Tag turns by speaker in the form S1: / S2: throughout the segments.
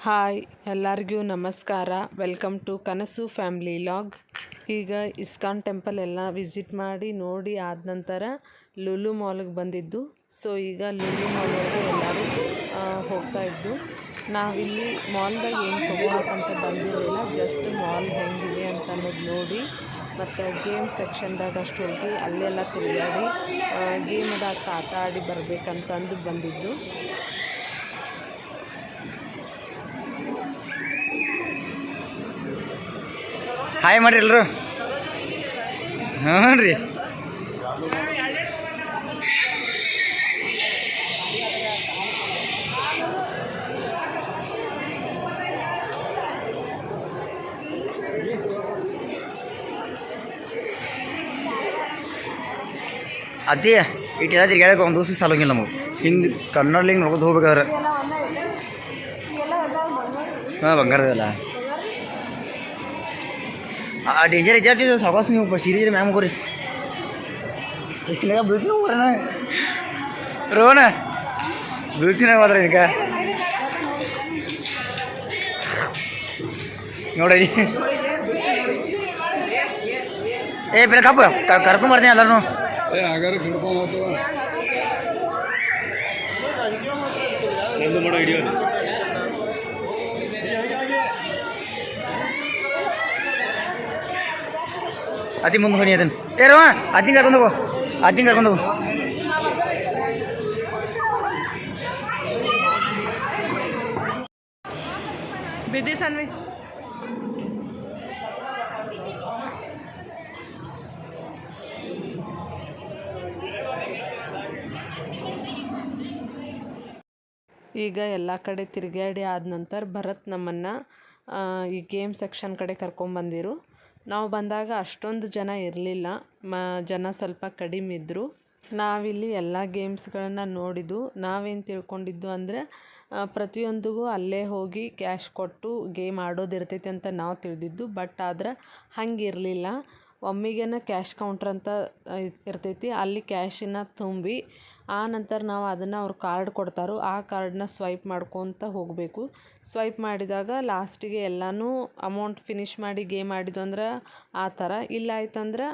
S1: Hi ಎಲ್ಲರಿಗೂ ನಮಸ್ಕಾರ. Welcome to ಕನಸು ಫ್ಯಾಮಿಲಿ ಲಾಗ್. ಈಗ ಇಸ್ಕಾನ್ ಟೆಂಪಲ್ ಎಲ್ಲ ವಿಸಿಟ್ ಮಾಡಿ ನೋಡಿ ಆದ ನಂತರ ಲುಲು ಮಾಲ್ಗೆ ಬಂದಿದ್ದು. ಸೊ ಈಗ ಲುಲು ಮಾಲ್ ಒಳಗೆ ಎಲ್ಲರೂ ಹೋಗ್ತಾಯಿದ್ದು. ನಾವಿಲ್ಲಿ ಮಾಲ್ದಾಗ ಏನು ತೊಗೊಳಕ್ಕಂತ ಬಂದಿರಲಿಲ್ಲ, ಜಸ್ಟ್ ಮಾಲ್ ಹೆಂಗಿದೆ ಅಂತ ಅನ್ನೋದು ನೋಡಿ ಮತ್ತು ಗೇಮ್ ಸೆಕ್ಷನ್ದಾಗ ಅಷ್ಟು ಹೋಗಿ ಅಲ್ಲೆಲ್ಲ ತಿರುಗಾಡಿ ಗೇಮ್ದಾಗ ಆಟ ಆಡಿ ಬರಬೇಕಂತಂದು ಬಂದಿದ್ದು.
S2: ಹಾಯ್ ಮಾಡ್ರಿ ಎಲ್ಲರೂ. ಹ್ಞೂ ರೀ, ಅದೇ ಇಟ್ಟೆಲ್ಲ ತಿರ್ಗಾಡಕ್ಕೆ ಒಂದು ದಿವಸ ಸಾಲಂಗಿಲ್ಲ ನಮಗೆ. ಹಿಂಗೆ ಕನ್ನಡಲಿಂಗ್ ನೋಡ್ಕೊಂಡು ಹೋಗ್ಬೇಕಾದ್ರೆ ಹಾಂ ಬಂಗಾರದಲ್ಲ ಆ ಡೇಂಜರ್ ಐತಿ ಸಾವಾಸ. ನೀವು ಸೀರೀಸ್ ಮ್ಯಾಮ್ ಹೋಗ್ರಿ, ಬೀಳ್ತೀನಿ ಹೋಗ್ರಣ ರೋಣ, ಬೀಳ್ತೀನಿ ಹೋದ್ರೆ ಈಗ ನೋಡಿ. ಏ ಬೇರೆ ಕಪ್ಪು ಕರ್ಕೊಂಡ್ ಬರ್ತೀನಿ ಎಲ್ಲರೂ. ಅತಿ ಮುಂದೆ ಹೋಗಿ ಅದನ್ನು ಏರುವ ಅತ್ತಿಂಗ್ ಕರ್ಕೊಂಡು ಹೋಗು, ಅತ್ತಿಂಗ್ ಕರ್ಕೊಂಡು ಹೋಗು.
S1: ಬಿದ್ದಿ ಸನ್ವಿ ಈಗ ಎಲ್ಲ ಕಡೆ ತಿರುಗಾಡಿ ಆದ ನಂತರ ಭರತ್ ನಮ್ಮನ್ನು ಈ ಗೇಮ್ ಸೆಕ್ಷನ್ ಕಡೆ ಕರ್ಕೊಂಬಂದಿರು. ನಾವು ಬಂದಾಗ ಅಷ್ಟೊಂದು ಜನ ಇರಲಿಲ್ಲ, ಜನ ಸ್ವಲ್ಪ ಕಡಿಮೆ ಇದ್ದರು. ನಾವಿಲ್ಲಿ ಎಲ್ಲ ಗೇಮ್ಸ್ಗಳನ್ನು ನೋಡಿದ್ದು. ನಾವೇನು ತಿಳ್ಕೊಂಡಿದ್ದು ಅಂದರೆ ಪ್ರತಿಯೊಂದಿಗೂ ಅಲ್ಲೇ ಹೋಗಿ ಕ್ಯಾಶ್ ಕೊಟ್ಟು ಗೇಮ್ ಆಡೋದಿರ್ತೈತಿ ಅಂತ ನಾವು ತಿಳಿದಿದ್ದು. ಬಟ್ ಆದ್ರೆ ಹಂಗಿರಲಿಲ್ಲ. ಒಮ್ಮಿಗೆನ ಕ್ಯಾಶ್ ಕೌಂಟ್ರ್ ಅಂತ ಇರ್ತೈತಿ, ಅಲ್ಲಿ ಕ್ಯಾಶನ್ನ ತುಂಬಿ ಆ ನಂತರ ನಾವು ಅದನ್ನು ಅವ್ರು ಕಾರ್ಡ್ ಕೊಡ್ತಾರೋ ಆ ಕಾರ್ಡನ್ನ ಸ್ವೈಪ್ ಮಾಡ್ಕೊತ ಹೋಗಬೇಕು. ಸ್ವೈಪ್ ಮಾಡಿದಾಗ ಲಾಸ್ಟಿಗೆ ಎಲ್ಲನೂ ಅಮೌಂಟ್ ಫಿನಿಷ್ ಮಾಡಿ ಗೇಮ್ ಆಡಿದ್ದು ಅಂದ್ರೆ ಆ ಥರ. ಇಲ್ಲ ಆಯ್ತಂದ್ರೆ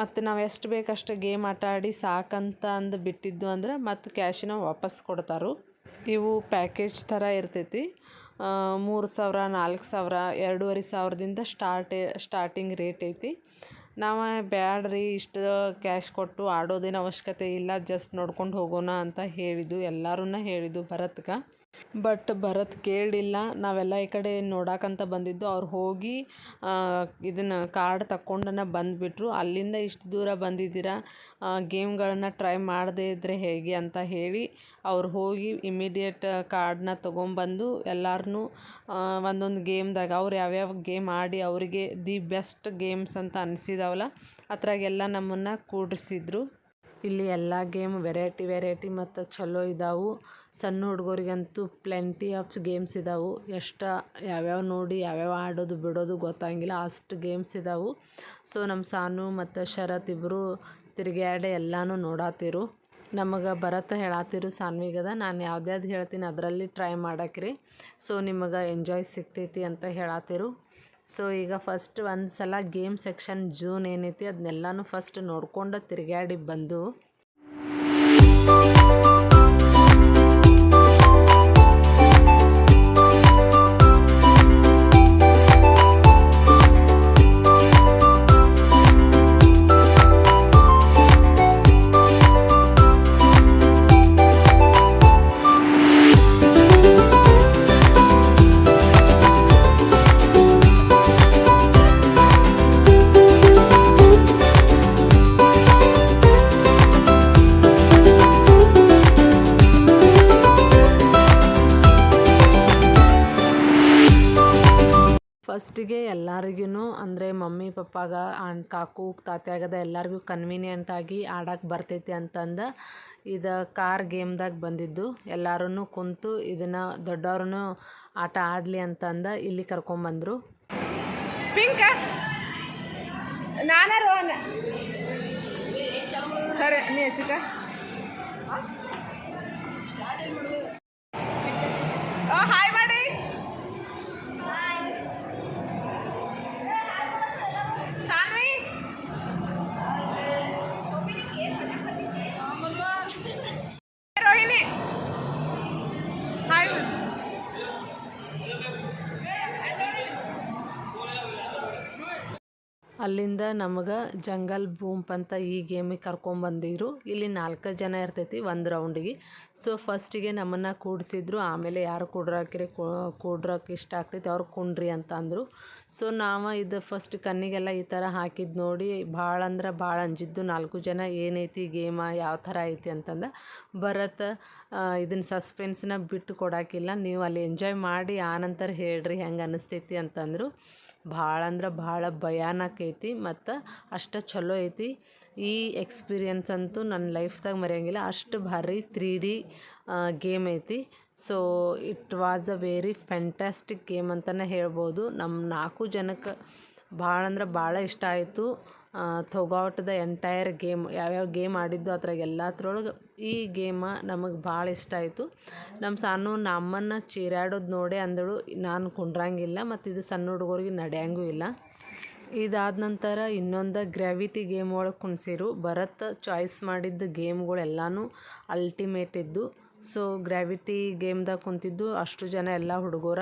S1: ಮತ್ತು ನಾವು ಎಷ್ಟು ಬೇಕಷ್ಟು ಗೇಮ್ ಆಟ ಆಡಿ ಸಾಕಂತ ಅಂದು ಬಿಟ್ಟಿದ್ದು ಅಂದ್ರೆ ಮತ್ತು ಕ್ಯಾಶಿನ ವಾಪಸ್ ಕೊಡ್ತಾರೋ. ಇವು ಪ್ಯಾಕೇಜ್ ಥರ ಇರ್ತೈತಿ. 3,000, 4,000, 2,500ದಿಂದ ಸ್ಟಾರ್ಟಿಂಗ್ ರೇಟ್ ಐತಿ. ನಾವು ಬ್ಯಾಡ್ರಿ ಇಷ್ಟು ಕ್ಯಾಶ್ ಕೊಟ್ಟು ಆಡೋದೇನು ಅವಶ್ಯಕತೆ ಇಲ್ಲ, ಜಸ್ಟ್ ನೋಡ್ಕೊಂಡು ಹೋಗೋಣ ಅಂತ ಹೇಳಿದ್ದು, ಎಲ್ಲರೂ ಹೇಳಿದ್ದು ಭರತ್ಗೆ. ಬಟ್ ಭರತ್ ಕೇಳಿಲ್ಲ. ನಾವೆಲ್ಲ ಈ ಕಡೆ ನೋಡಕ್ಕಂತ ಬಂದಿದ್ದು. ಅವ್ರು ಹೋಗಿ ಇದನ್ನು ಕಾರ್ಡ್ ತಗೊಂಡನ ಬಂದುಬಿಟ್ರು. ಅಲ್ಲಿಂದ ಇಷ್ಟು ದೂರ ಬಂದಿದ್ದೀರಾ, ಗೇಮ್ಗಳನ್ನು ಟ್ರೈ ಮಾಡದೇ ಇದ್ದರೆ ಹೇಗೆ ಅಂತ ಹೇಳಿ ಅವ್ರು ಹೋಗಿ ಇಮಿಡಿಯೇಟ್ ಕಾರ್ಡನ್ನ ತೊಗೊಂಬಂದು ಎಲ್ಲರನ್ನೂ ಒಂದೊಂದು ಗೇಮ್ದಾಗ ಅವ್ರು ಯಾವ್ಯಾವ ಗೇಮ್ ಆಡಿ ಅವರಿಗೆ ದಿ ಬೆಸ್ಟ್ ಗೇಮ್ಸ್ ಅಂತ ಅನಿಸಿದಾವಲ್ಲ ಅದ್ರಾಗೆಲ್ಲ ನಮ್ಮನ್ನು ಕೂಡಿಸಿದ್ರು. ಇಲ್ಲಿ ಎಲ್ಲ ಗೇಮ್ ವೆರೈಟಿ ಮತ್ತು ಚಲೋ ಇದ್ದಾವೆ. ಸಣ್ಣ ಹುಡುಗರಿಗಂತೂ ಪ್ಲೆಂಟಿ ಆಫ್ ಗೇಮ್ಸ್ ಇದ್ದಾವೆ. ಯಾವ್ಯಾವ ನೋಡಿ ಯಾವ್ಯಾವ ಆಡೋದು ಬಿಡೋದು ಗೊತ್ತಾಗಿಲ್ಲ, ಅಷ್ಟು ಗೇಮ್ಸ್ ಇದ್ದಾವೆ. ಸೊ ನಮ್ಮ ಸಾನು ಮತ್ತು ಶರತ್ ಇಬ್ಬರು ತಿರುಗಾಡಿ ಎಲ್ಲನೂ ನೋಡಾತಿರು. ನಮಗೆ ಭರತ ಹೇಳಾತಿರು ಸಾನ್ವಿಗದ, ನಾನು ಯಾವ್ದು ಹೇಳ್ತೀನಿ ಅದರಲ್ಲಿ ಟ್ರೈ ಮಾಡಕ್ರಿ, ಸೊ ನಿಮಗೆ ಎಂಜಾಯ್ ಸಿಗ್ತೈತಿ ಅಂತ ಹೇಳಾತಿರು. ಸೊ ಈಗ ಫಸ್ಟ್ ಒಂದು ಸಲ ಗೇಮ್ ಸೆಕ್ಷನ್ ಜೂನ್ ಏನೈತಿ ಅದನ್ನೆಲ್ಲನೂ ಫಸ್ಟ್ ನೋಡ್ಕೊಂಡು ತಿರುಗಾಡಿ ಬಂದು ಫಸ್ಟಿಗೆ ಎಲ್ಲರಿಗೂ ಅಂದರೆ ಮಮ್ಮಿ ಪಪ್ಪಾಗ ಕಾಕು ತಾತ್ಯಾಗದ ಎಲ್ಲರಿಗೂ ಕನ್ವೀನಿಯೆಂಟಾಗಿ ಆಡಕ್ಕೆ ಬರ್ತೈತಿ ಅಂತಂದು ಇದು ಕಾರ್ ಗೇಮ್ದಾಗ ಬಂದಿದ್ದು. ಎಲ್ಲರೂ ಕುಂತು ಇದನ್ನು ದೊಡ್ಡವ್ರೂ ಆಟ ಆಡಲಿ ಅಂತಂದು ಇಲ್ಲಿ ಕರ್ಕೊಂಬಂದರು. ಪಿಂಕ ನಾನ ರೋಹನ್ ಸರಿ ನೀ ಚಿಕ್ಕ ಹಾಯ್ ಮಾಡಿ ಅಲ್ಲಿಂದ ನಮಗೆ ಜಂಗಲ್ ಬೂಂಪ್ ಅಂತ ಈ ಗೇಮಿಗೆ ಕರ್ಕೊಂಬಂದಿದ್ರು. ಇಲ್ಲಿ 4 ಜನ ಇರ್ತೈತಿ ಒಂದು ರೌಂಡಿಗೆ. ಸೊ ಫಸ್ಟಿಗೆ ನಮ್ಮನ್ನು ಕೂಡಿಸಿದ್ರು, ಆಮೇಲೆ ಯಾರು ಕೂಡ್ರಕ್ಕೆ ಇಷ್ಟ ಆಗ್ತೈತಿ ಅವ್ರು ಕುಂಡ್ರಿ ಅಂತ ಅಂದರು. ಸೊ ನಾವು ಇದು ಫಸ್ಟ್ ಕಣ್ಣಿಗೆಲ್ಲ ಈ ಥರ ಹಾಕಿದ್ದು ನೋಡಿ ಭಾಳ ಅಂದ್ರೆ ಭಾಳ ಅಂಜಿದ್ದು. 4 ಜನ ಏನೈತಿ ಗೇಮ ಯಾವ ಥರ ಐತಿ ಅಂತಂದು ಭರತ್ ಇದನ್ನ ಸಸ್ಪೆನ್ಸ್ನ ಬಿಟ್ಟು ಕೊಡೋಕ್ಕಿಲ್ಲ, ನೀವು ಅಲ್ಲಿ ಎಂಜಾಯ್ ಮಾಡಿ ಆನಂತರ ಹೇಳ್ರಿ ಹೆಂಗೆ ಅನ್ನಿಸ್ತೈತಿ ಅಂತಂದರು. ಭಾಳ ಅಂದ್ರೆ ಭಾಳ ಭಯಾನಕ ಐತಿ ಮತ್ತು ಅಷ್ಟು ಚಲೋ ಐತಿ. ಈ ಎಕ್ಸ್ಪೀರಿಯನ್ಸ್ ಅಂತೂ ನನ್ನ ಲೈಫ್ದಾಗ ಮರೆಯೋಂಗಿಲ್ಲ, ಅಷ್ಟು ಭಾರಿ 3D ಗೇಮ್ ಐತಿ. So it was a very fantastic game ಅಂತಲೇ ಹೇಳ್ಬೋದು. ನಮ್ಮ 4 ಜನಕ್ಕೆ ಭಾಳ ಅಂದ್ರೆ ಭಾಳ ಇಷ್ಟ ಆಯಿತು. ಥ್ರೋಗೌಟ್ ದ ಎಂಟೈರ್ ಗೇಮ್ ಯಾವ್ಯಾವ ಗೇಮ್ ಆಡಿದ್ದು ಅದ್ರಾಗ ಎಲ್ಲತ್ರೊಳಗೆ ಈ ಗೇಮ ನಮಗೆ ಭಾಳ ಇಷ್ಟ ಆಯಿತು. ನಮ್ಮ ಸಾನು ನಮ್ಮನ್ನು ಚೀರಾಡೋದು ನೋಡೇ ಅಂದಳು ನಾನು ಕುಂಡ್ರಂಗಿಲ್ಲ ಮತ್ತು ಇದು ಸಣ್ಣ ಹುಡುಗರಿಗೆ ನಡೆಯಂಗೂ ಇಲ್ಲ. ಇದಾದ ನಂತರ ಇನ್ನೊಂದು ಗ್ರಾವಿಟಿ ಗೇಮ್ ಒಳಗೆ ಕುಣಿಸಿರು. ಭರತ್ ಚಾಯ್ಸ್ ಮಾಡಿದ್ದ ಗೇಮ್ಗಳೆಲ್ಲನೂ ಅಲ್ಟಿಮೇಟ್ ಇದ್ದು. ಸೊ ಗ್ರಾವಿಟಿ ಗೇಮ್ದಾಗ ಕುಂತಿದ್ದು ಅಷ್ಟು ಜನ ಎಲ್ಲ ಹುಡುಗರ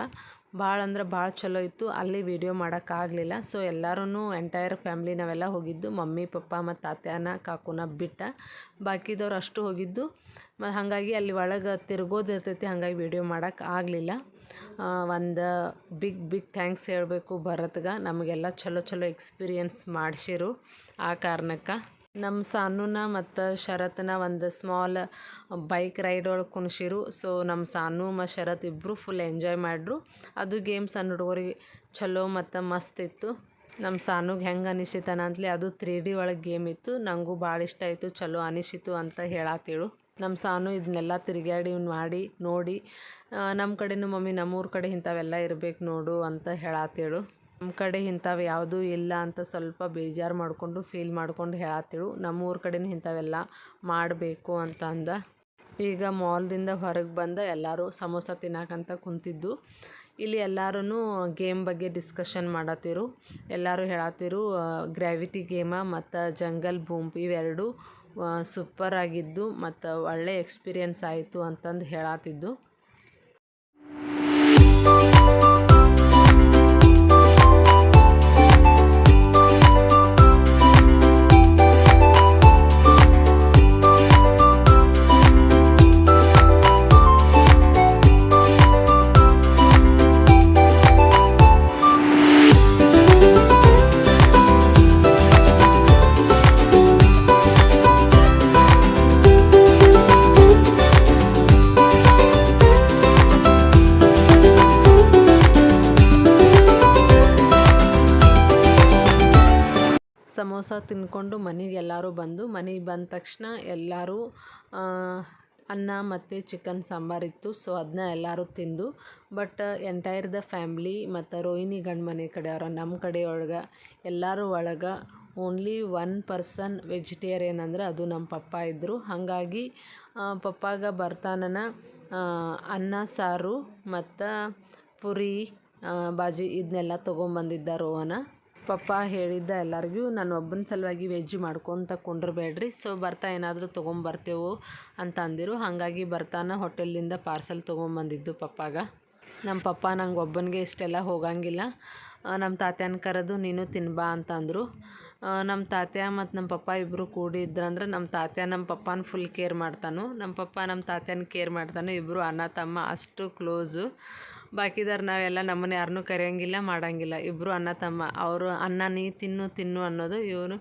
S1: ಭಾಳ ಅಂದ್ರೆ ಭಾಳ ಚಲೋ ಇತ್ತು. ಅಲ್ಲಿ ವೀಡಿಯೋ ಮಾಡೋಕ್ಕಾಗಲಿಲ್ಲ. ಸೊ ಎಲ್ಲರೂ ಎಂಟೈರ್ ಫ್ಯಾಮ್ಲಿ ನಾವೆಲ್ಲ ಹೋಗಿದ್ದು, ಮಮ್ಮಿ ಪಪ್ಪ ಮತ್ತು ತಾತ್ಯಾನ ಕಾಕುನ ಬಿಟ್ಟ ಬಾಕಿದವ್ರು ಅಷ್ಟು ಹೋಗಿದ್ದು. ಮತ್ತು ಹಾಗಾಗಿ ಅಲ್ಲಿ ಒಳಗೆ ತಿರ್ಗೋದು ಇರ್ತೈತಿ, ಹಾಗಾಗಿ ವೀಡಿಯೋ ಮಾಡೋಕ್ಕೆ ಆಗಲಿಲ್ಲ. ಒಂದು ಬಿಗ್ ಥ್ಯಾಂಕ್ಸ್ ಹೇಳಬೇಕು ಭರತ್ಗೆ, ನಮಗೆಲ್ಲ ಚಲೋ ಎಕ್ಸ್ಪೀರಿಯನ್ಸ್ ಮಾಡಿಸಿರು. ಆ ಕಾರಣಕ್ಕೆ ನಮ್ಮ ಸಾನುನ ಮತ್ತು ಶರತ್ನ ಒಂದು ಸ್ಮಾಲ್ ಬೈಕ್ ರೈಡ್ ಒಳಗೆ ಕುಣಿಸಿರು. ಸೊ ನಮ್ಮ ಸಾನು ಮತ್ತು ಶರತ್ ಇಬ್ಬರು ಫುಲ್ ಎಂಜಾಯ್ ಮಾಡ್ರು. ಅದು ಗೇಮ್ ಸಣ್ಣ ಹುಡುಗರಿಗೆ ಚಲೋ ಮತ್ತು ಮಸ್ತ್ ಇತ್ತು. ನಮ್ಮ ಸಾನುಗೆ ಹೆಂಗೆ ಅನಿಸಿತನ ಅಂತಲೇ ಅದು 3D ಒಳಗೆ ಗೇಮ್ ಇತ್ತು. ನನಗೂ ಭಾಳ ಇಷ್ಟ ಆಯಿತು, ಚಲೋ ಅನಿಸಿತು ಅಂತ ಹೇಳತ್ತೇಳು. ನಮ್ಮ ಸಾನು ಇದನ್ನೆಲ್ಲ ತಿರುಗಾಡಿ ಮಾಡಿ ನೋಡಿ ನಮ್ಮ ಕಡೆನೂ ಮಮ್ಮಿ ನಮ್ಮೂರ ಕಡೆ ಇಂಥವೆಲ್ಲ ಇರಬೇಕು ನೋಡು ಅಂತ ಹೇಳತ್ತೇಳು. ನಮ್ಮ ಕಡೆ ಇಂಥವು ಯಾವುದೂ ಇಲ್ಲ ಅಂತ ಸ್ವಲ್ಪ ಬೇಜಾರು ಮಾಡಿಕೊಂಡು ಫೀಲ್ ಮಾಡ್ಕೊಂಡು ಹೇಳತ್ತೇಳು. ನಮ್ಮೂರ ಕಡೆನೂ ಇಂಥವೆಲ್ಲ ಮಾಡಬೇಕು ಅಂತ ಅಂದ. ಈಗ ಮಾಲ್ದಿಂದ ಹೊರಗೆ ಬಂದ ಎಲ್ಲರೂ ಸಮೋಸ ತಿನ್ನಕ್ಕಂತ ಕುಂತಿದ್ದು. ಇಲ್ಲಿ ಎಲ್ಲರೂ ಗೇಮ್ ಬಗ್ಗೆ ಡಿಸ್ಕಷನ್ ಮಾಡತ್ತಿರು. ಎಲ್ಲರೂ ಹೇಳತ್ತಿರು ಗ್ರಾವಿಟಿ ಗೇಮ ಮತ್ತು ಜಂಗಲ್ ಬೂಂಪ್ ಇವೆರಡು ಸೂಪರ್ ಆಗಿದ್ದು ಮತ್ತು ಒಳ್ಳೆ ಎಕ್ಸ್ಪೀರಿಯನ್ಸ್ ಆಯಿತು ಅಂತಂದು ಹೇಳತ್ತಿದ್ದು. ಸಮೋಸ ತಿಂದ್ಕೊಂಡು ಮನೆಗೆ ಎಲ್ಲರೂ ಬಂದು ಮನೆಗೆ ಬಂದ ತಕ್ಷಣ ಎಲ್ಲರೂ ಅನ್ನ ಮತ್ತು ಚಿಕನ್ ಸಾಂಬಾರಿತ್ತು. ಸೊ ಅದನ್ನ ಎಲ್ಲರೂ ತಿಂದು ಬಟ್ ಎಂಟೈರ್ ದ ಫ್ಯಾಮ್ಲಿ ಮತ್ತು ರೋಹಿಣಿ ಗಂಡ ಮನೆ ಕಡೆಯವ್ರ ನಮ್ಮ ಕಡೆಯೊಳಗೆ ಎಲ್ಲರೂ ಒಳಗೆ ಓನ್ಲಿ 1 ಪರ್ಸನ್ ವೆಜಿಟೇರಿಯನ್ ಅಂದರೆ ಅದು ನಮ್ಮ ಪಪ್ಪ ಇದ್ದರು. ಹಾಗಾಗಿ ಪಪ್ಪಾಗ ಬರ್ತಾನನ ಅನ್ನ ಸಾರು ಮತ್ತು ಪುರಿ ಬಾಜಿ ಇದನ್ನೆಲ್ಲ ತೊಗೊಂಬಂದಿದ್ದ ರೋಹನ. ಪಪ್ಪ ಹೇಳಿದ್ದ ಎಲ್ಲರಿಗೂ ನಾನು ಒಬ್ಬನ ಸಲುವಾಗಿ ವೆಜ್ ಮಾಡ್ಕೊತ ಕೊಂಡಿರಬೇಡ್ರಿ, ಸೊ ಬರ್ತಾ ಏನಾದರೂ ತೊಗೊಂಬರ್ತೇವೆ ಅಂತ ಅಂದಿರು. ಹಾಗಾಗಿ ಬರ್ತಾನ ಹೋಟೆಲಿಂದ ಪಾರ್ಸಲ್ ತೊಗೊಂಬಂದಿದ್ದು ಪಪ್ಪಾಗ. ನಮ್ಮ ಪಪ್ಪ ನಂಗೆ ಒಬ್ಬನಿಗೆ ಇಷ್ಟೆಲ್ಲ ಹೋಗಂಗಿಲ್ಲ, ನಮ್ಮ ತಾತ್ಯನ ಕರೆದು ನೀನು ತಿನ್ಬಾ ಅಂತ ಅಂದರು. ನಮ್ಮ ತಾತ್ಯ ಮತ್ತು ನಮ್ಮ ಪಪ್ಪ ಇಬ್ಬರು ಕೂಡಿ ಇದ್ರಂದ್ರೆ ನಮ್ಮ ತಾತ್ಯ ನಮ್ಮ ಪಪ್ಪನ ಫುಲ್ ಕೇರ್ ಮಾಡ್ತಾನು, ನಮ್ಮ ಪಪ್ಪ ನಮ್ಮ ತಾತ್ಯನ ಕೇರ್ ಮಾಡ್ತಾನು. ಇಬ್ಬರು ಅಣ್ಣ ತಮ್ಮ ಅಷ್ಟು ಕ್ಲೋಸು. ಬಾಕಿದಾರು ನಾವೆಲ್ಲ ನಮ್ಮನ್ನ ಯಾರನ್ನೂ ಕರೆಯೋಂಗಿಲ್ಲ ಮಾಡೋಂಗಿಲ್ಲ. ಇಬ್ಬರು ಅಣ್ಣ ತಮ್ಮ. ಅವರು ಅನ್ನ ನೀ ತಿನ್ನು ಅನ್ನೋದು. ಇವನು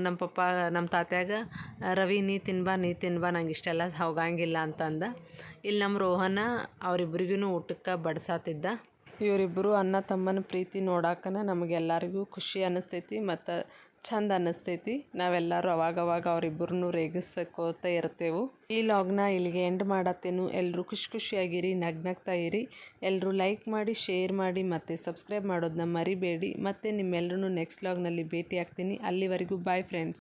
S1: ನಮ್ಮ ಪಪ್ಪ ನಮ್ಮ ತಾತ್ಯಾಗ ರವಿ ನೀ ತಿನ್ಬಾ ನಂಗೆ ಇಷ್ಟೆಲ್ಲ ಹೋಗಂಗಿಲ್ಲ ಅಂತಂದ. ಇಲ್ಲಿ ನಮ್ಮ ರೋಹನ ಅವರಿಬ್ರಿಗೂ ಊಟಕ್ಕೆ ಬಡ್ಸಾತಿದ್ದ. ಇವರಿಬ್ಬರು ಅಣ್ಣ ತಮ್ಮನ ಪ್ರೀತಿ ನೋಡಾಕನ ನಮಗೆಲ್ಲರಿಗೂ ಖುಷಿ ಅನ್ನಿಸ್ತೈತಿ ಮತ್ತು ಚಂದ ಅನ್ನಿಸ್ತೈತಿ. ನಾವೆಲ್ಲರೂ ಅವಾಗವಾಗ ಅವರಿಬ್ಬರನ್ನೂ ರೇಗಿಸ್ಕೋತ ಇರ್ತೇವೆ. ಈ ಲಾಗ್ನ ಇಲ್ಲಿಗೆ ಎಂಡ್ ಮಾಡತ್ತೇನು. ಎಲ್ಲರೂ ಖುಷಿಯಾಗಿರಿ, ನಗ್ನಗ್ತಾ ಇರಿ. ಎಲ್ಲರೂ ಲೈಕ್ ಮಾಡಿ, ಶೇರ್ ಮಾಡಿ ಮತ್ತು ಸಬ್ಸ್ಕ್ರೈಬ್ ಮಾಡೋದನ್ನ ಮರಿಬೇಡಿ. ಮತ್ತು ನಿಮ್ಮೆಲ್ಲರೂ ನೆಕ್ಸ್ಟ್ ಲಾಗ್ನಲ್ಲಿ ಭೇಟಿ ಆಗ್ತೀನಿ. ಅಲ್ಲಿವರೆಗೂ ಬಾಯ್ ಫ್ರೆಂಡ್ಸ್.